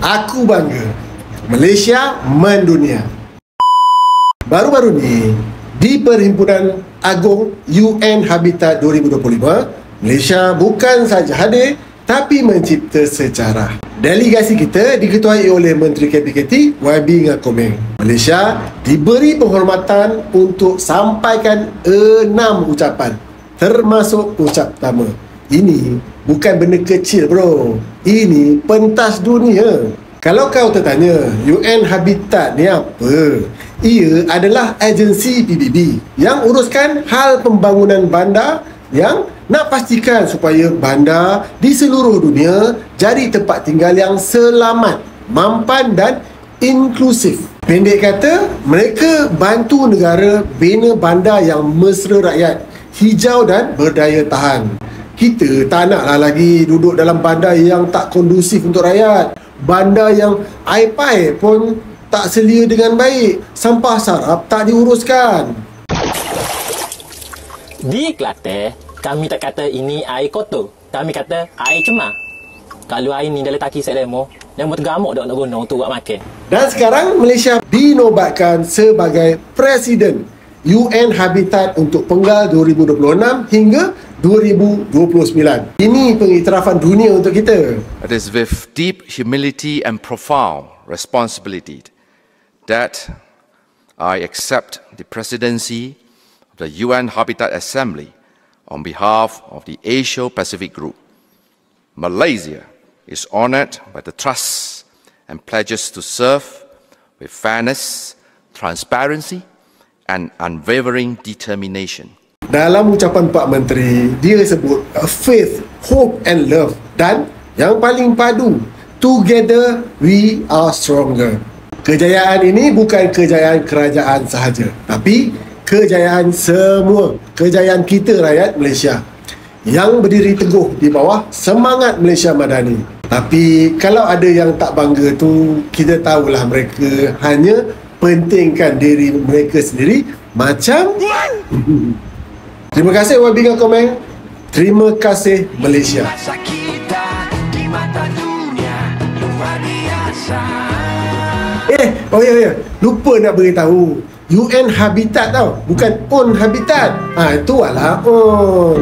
Aku bangga. Malaysia mendunia. Baru-baru ni, di Perhimpunan Agung UN Habitat 2025, Malaysia bukan saja hadir tapi mencipta sejarah. Delegasi kita diketuai oleh Menteri KPKT YB Ngakomeng. Malaysia diberi penghormatan untuk sampaikan 6 ucapan, termasuk ucap pertama. Ini bukan benda kecil bro. Ini pentas dunia. Kalau kau tertanya UN Habitat ni apa? Ia adalah agensi PBB yang uruskan hal pembangunan bandar, yang nak pastikan supaya bandar di seluruh dunia jadi tempat tinggal yang selamat, mampan dan inklusif. Pendek kata, mereka bantu negara bina bandar yang mesra rakyat, hijau dan berdaya tahan. Kita tak naklah lagi duduk dalam bandar yang tak kondusif untuk rakyat. Bandar yang air paip pun tak selia dengan baik. Sampah sarap tak diuruskan. Di Kelantan, kami tak kata ini air kotor. Kami kata air cemar. Kalau air ni dah letak kisah lemo, lemo tergamuk dah nak guna untuk buat makan. Dan sekarang Malaysia dinobatkan sebagai Presiden UN Habitat untuk penggal 2026 hingga 2029. Ini pengiktirafan dunia untuk kita. It is with deep humility and profound responsibility that I accept the presidency of the UN Habitat Assembly on behalf of the Asia-Pacific Group. Malaysia is honoured by the trust and pledges to serve with fairness, transparency and unwavering determination. Dalam ucapan Pak Menteri, dia sebut faith, hope and love, dan yang paling padu, together we are stronger. Kejayaan ini bukan kejayaan kerajaan sahaja, tapi kejayaan semua, kejayaan kita rakyat Malaysia yang berdiri teguh di bawah semangat Malaysia Madani. Tapi kalau ada yang tak bangga tu, kita tahulah mereka hanya pentingkan diri mereka sendiri macam Terima kasih YB Ngakomeng. Terima kasih Malaysia. Ya. Lupa nak beritahu. UN Habitat tau. Bukan On Habitat. Itu adalah On.